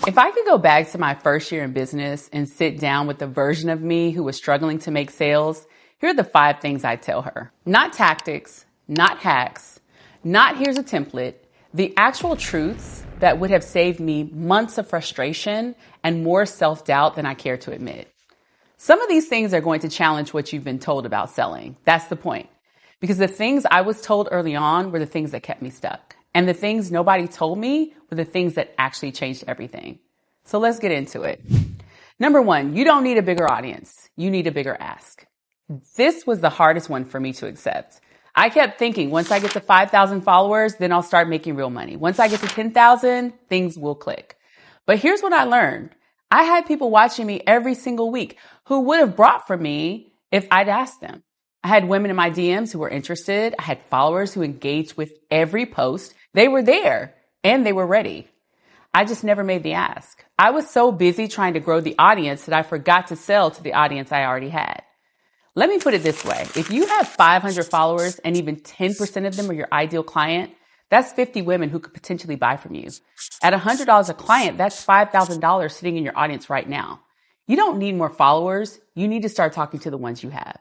If I could go back to my first year in business and sit down with the version of me who was struggling to make sales, here are the 5 things I'd tell her. Not tactics, not hacks, not here's a template, the actual truths that would have saved me months of frustration and more self-doubt than I care to admit. Some of these things are going to challenge what you've been told about selling. That's the point. Because the things I was told early on were the things that kept me stuck. And the things nobody told me were the things that actually changed everything. So let's get into it. Number 1, you don't need a bigger audience. You need a bigger ask. This was the hardest one for me to accept. I kept thinking once I get to 5,000 followers, then I'll start making real money. Once I get to 10,000, things will click. But here's what I learned. I had people watching me every single week who would have bought from me if I'd asked them. I had women in my DMs who were interested. I had followers who engaged with every post. They were there and they were ready. I just never made the ask. I was so busy trying to grow the audience that I forgot to sell to the audience I already had. Let me put it this way. If you have 500 followers and even 10% of them are your ideal client, that's 50 women who could potentially buy from you. At $100 a client, that's $5,000 sitting in your audience right now. You don't need more followers. You need to start talking to the ones you have.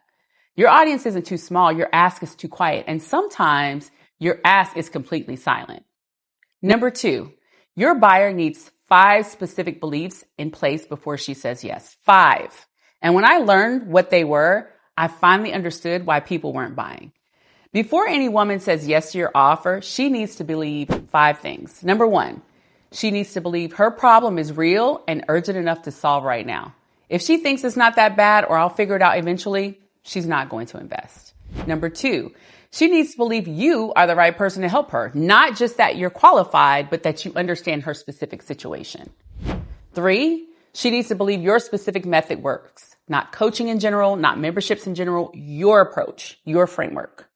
Your audience isn't too small. Your ask is too quiet. And sometimes your ask is completely silent. Number 2, your buyer needs 5 specific beliefs in place before she says yes. 5. And when I learned what they were, I finally understood why people weren't buying. Before any woman says yes to your offer, she needs to believe 5 things. Number 1, she needs to believe her problem is real and urgent enough to solve right now. If she thinks it's not that bad or I'll figure it out eventually, she's not going to invest. Number 2, she needs to believe you are the right person to help her. Not just that you're qualified, but that you understand her specific situation. 3, she needs to believe your specific method works. Not coaching in general, not memberships in general, your approach, your framework.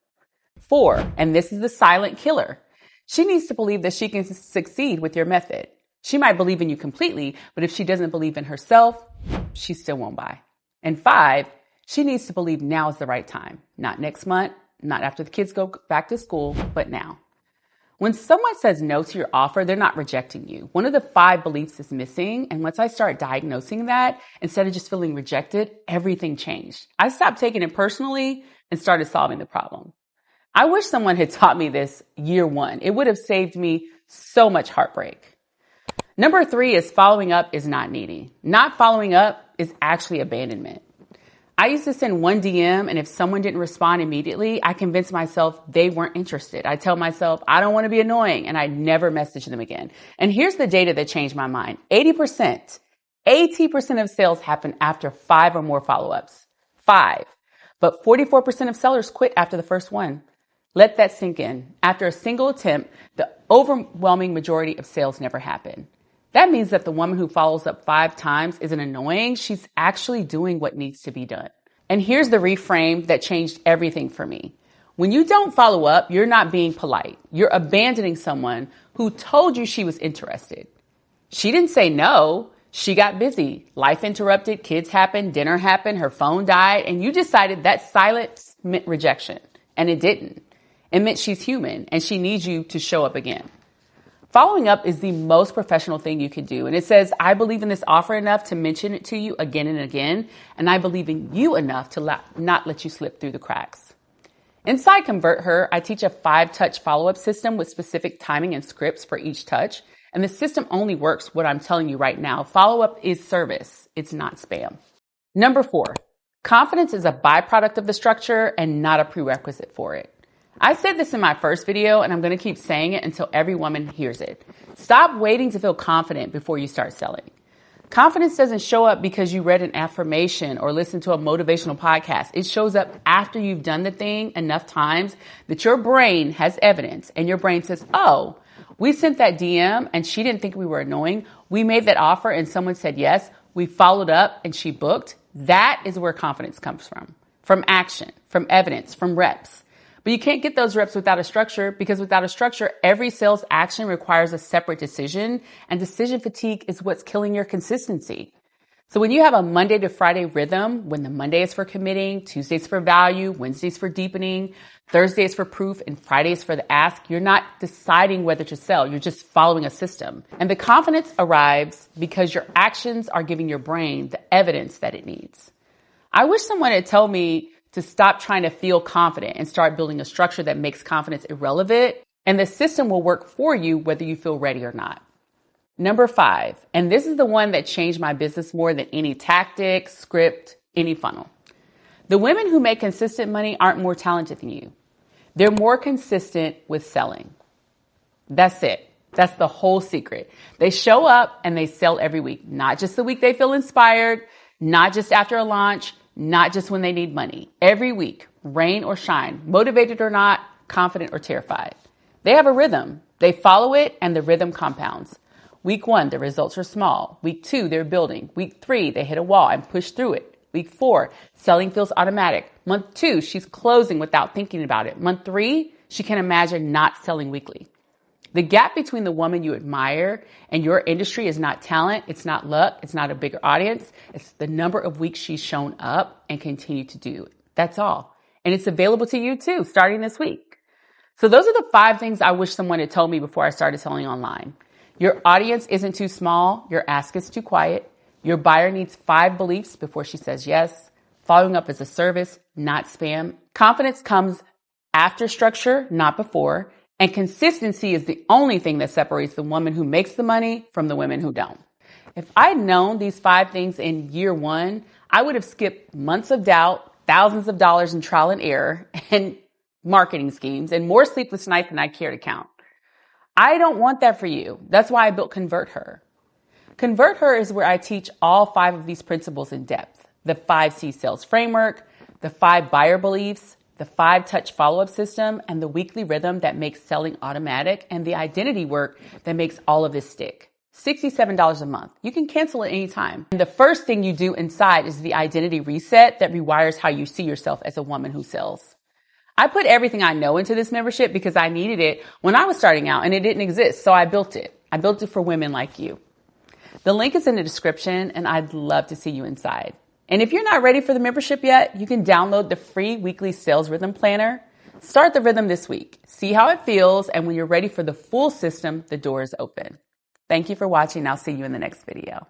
4, and this is the silent killer. She needs to believe that she can succeed with your method. She might believe in you completely, but if she doesn't believe in herself, she still won't buy. And 5, she needs to believe now is the right time. Not next month, not after the kids go back to school, but now. When someone says no to your offer, they're not rejecting you. One of the 5 beliefs is missing. And once I started diagnosing that, instead of just feeling rejected, everything changed. I stopped taking it personally and started solving the problem. I wish someone had taught me this year 1. It would have saved me so much heartbreak. Number 3 is following up is not needy. Not following up is actually abandonment. I used to send one DM, and if someone didn't respond immediately, I convinced myself they weren't interested. I tell myself, I don't want to be annoying, and I never message them again. And here's the data that changed my mind. 80% of sales happen after 5 or more follow-ups. 5. But 44% of sellers quit after the first one. Let that sink in. After a single attempt, the overwhelming majority of sales never happen. That means that the woman who follows up 5 times isn't annoying. She's actually doing what needs to be done. And here's the reframe that changed everything for me. When you don't follow up, you're not being polite. You're abandoning someone who told you she was interested. She didn't say no. She got busy. Life interrupted, kids happened, dinner happened, her phone died, and you decided that silence meant rejection. And it didn't. It meant she's human and she needs you to show up again. Following up is the most professional thing you can do. And it says, I believe in this offer enough to mention it to you again and again. And I believe in you enough to not let you slip through the cracks. Inside Convert Her, I teach a 5-touch follow-up system with specific timing and scripts for each touch. And the system only works what I'm telling you right now. Follow-up is service. It's not spam. Number 4, confidence is a byproduct of the structure and not a prerequisite for it. I said this in my first video, and I'm going to keep saying it until every woman hears it. Stop waiting to feel confident before you start selling. Confidence doesn't show up because you read an affirmation or listened to a motivational podcast. It shows up after you've done the thing enough times that your brain has evidence, and your brain says, oh, we sent that DM and she didn't think we were annoying. We made that offer and someone said yes. We followed up and she booked. That is where confidence comes from action, from evidence, from reps. But you can't get those reps without a structure, because without a structure, every sales action requires a separate decision, and decision fatigue is what's killing your consistency. So when you have a Monday to Friday rhythm, when the Monday is for committing, Tuesdays for value, Wednesdays for deepening, Thursdays for proof, and Fridays for the ask, you're not deciding whether to sell. You're just following a system. And the confidence arrives because your actions are giving your brain the evidence that it needs. I wish someone had told me to stop trying to feel confident and start building a structure that makes confidence irrelevant, and the system will work for you whether you feel ready or not. Number 5, and this is the one that changed my business more than any tactic, script, any funnel. The women who make consistent money aren't more talented than you. They're more consistent with selling. That's it. That's the whole secret. They show up and they sell every week, not just the week they feel inspired, not just after a launch, not just when they need money. Every week, rain or shine, motivated or not, confident or terrified. They have a rhythm. They follow it and the rhythm compounds. Week 1, the results are small. Week 2, they're building. Week 3, they hit a wall and push through it. Week 4, selling feels automatic. Month 2, she's closing without thinking about it. Month 3, she can imagine not selling weekly. The gap between the woman you admire and your industry is not talent, it's not luck, it's not a bigger audience. It's the number of weeks she's shown up and continued to do. That's all. And it's available to you too, starting this week. So those are the 5 things I wish someone had told me before I started selling online. Your audience isn't too small. Your ask is too quiet. Your buyer needs 5 beliefs before she says yes. Following up is a service, not spam. Confidence comes after structure, not before. And consistency is the only thing that separates the woman who makes the money from the women who don't. If I'd known these 5 things in year 1, I would have skipped months of doubt, thousands of dollars in trial and error, and marketing schemes, and more sleepless nights than I care to count. I don't want that for you. That's why I built Convert Her. Convert Her is where I teach all 5 of these principles in depth. The 5C sales framework, the 5 buyer beliefs, the 5-touch follow-up system, and the weekly rhythm that makes selling automatic, and the identity work that makes all of this stick. $67 a month. You can cancel at any time. And the first thing you do inside is the identity reset that rewires how you see yourself as a woman who sells. I put everything I know into this membership because I needed it when I was starting out and it didn't exist. So I built it. I built it for women like you. The link is in the description and I'd love to see you inside. And if you're not ready for the membership yet, you can download the free weekly sales rhythm planner. Start the rhythm this week. See how it feels. And when you're ready for the full system, the door is open. Thank you for watching. I'll see you in the next video.